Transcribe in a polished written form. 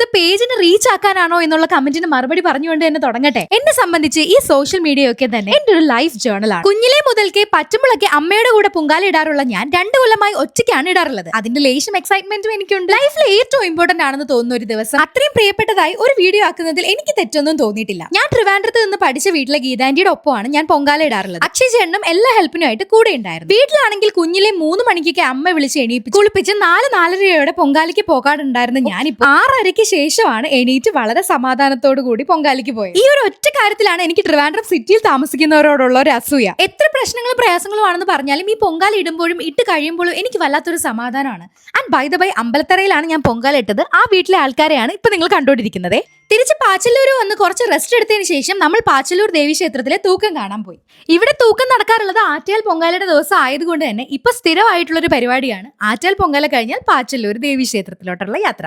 ഇത് പേജിന് റീച്ച് ആക്കാനാണോ എന്നുള്ള കമന്റിന് മറുപടി പറഞ്ഞുകൊണ്ട് തന്നെ തുടങ്ങട്ടെ. എന്നെ സംബന്ധിച്ച് ഈ സോഷ്യൽ മീഡിയ ഒക്കെ തന്നെ എന്റെ ഒരു ലൈഫ് ജേർണലാണ്. കുഞ്ഞിലെ മുതൽക്കേ പറ്റുമ്പോഴൊക്കെ അമ്മയുടെ കൂടെ പൊങ്കാല ഇടാറുള്ള ഞാൻ 2 കൊല്ലമായി ഒറ്റയ്ക്കാണ് ഇടാറുള്ളത്. അതിന്റെ ലേശം എക്സൈറ്റ്മെന്റും എനിക്കുണ്ട്. ലൈഫിൽ ഏറ്റവും ഇമ്പോർട്ടന്റ് ആണെന്ന് തോന്നുന്ന ഒരു ദിവസം അത്രയും പ്രിയപ്പെട്ടതായി ഒരു വീഡിയോ ആക്കുന്നതിൽ എനിക്ക് തെറ്റൊന്നും തോന്നിയിട്ടില്ല. ഞാൻ ട്രിവാൻഡ്രത്ത് നിന്ന് പഠിച്ച വീട്ടിലെ ഗീതാന്റിയുടെ ഒപ്പമാണ് ഞാൻ പൊങ്കാല ഇടാറുള്ളത്. അക്ഷയ് ചേട്ടനും എല്ലാ ഹെൽപ്പിനുമായിട്ട് കൂടെ ഉണ്ടായിരുന്നു. വീട്ടിലാണെങ്കിൽ കുഞ്ഞിലെ 3 മണിക്കൊക്കെ അമ്മ വിളിച്ച് എണീപ്പിച്ച് കുളിപ്പിച്ച് 4-4:30 പൊങ്കാലയ്ക്ക് പോകാറുണ്ടായിരുന്ന ഞാനിപ്പോ 6:30 ശേഷമാണ് എണീറ്റ് വളരെ സമാധാനത്തോടു കൂടി പൊങ്കാലയ്ക്ക് പോയത്. ഈ ഒരു ഒറ്റ കാര്യത്തിലാണ് എനിക്ക് ട്രിവാൻഡ്രം സിറ്റിയിൽ താമസിക്കുന്നവരോടുള്ള ഒരു അസൂയ. എത്ര പ്രശ്നങ്ങളും പ്രയാസങ്ങളും ആണെന്ന് പറഞ്ഞാലും ഈ പൊങ്കാല ഇടുമ്പോഴും ഇട്ട് കഴിയുമ്പോഴും എനിക്ക് വല്ലാത്തൊരു സമാധാനമാണ്. ആൻഡ് ബൈ ദ ബൈ, അമ്പലത്തറയിലാണ് ഞാൻ പൊങ്കാല ഇട്ടത്. ആ വീട്ടിലെ ആൾക്കാരെയാണ് ഇപ്പൊ നിങ്ങൾ കണ്ടുകൊണ്ടിരിക്കുന്നത്. തിരിച്ച് പാച്ചല്ലൂർ വന്ന് കുറച്ച് റെസ്റ്റ് എടുത്തതിന് ശേഷം നമ്മൾ പാച്ചല്ലൂർ ദേവീക്ഷേത്രത്തിലെ തൂക്കം കാണാൻ പോയി. ഇവിടെ തൂക്കം നടക്കാറുള്ളത് ആറ്റാൽ പൊങ്കാലയുടെ ദിവസം ആയതുകൊണ്ട് തന്നെ ഇപ്പൊ സ്ഥിരമായിട്ടുള്ള ഒരു പരിപാടിയാണ് ആറ്റാൽ പൊങ്കാല കഴിഞ്ഞാൽ പാച്ചല്ലൂർ ദേവീക്ഷേത്രത്തിലോട്ടുള്ള യാത്ര.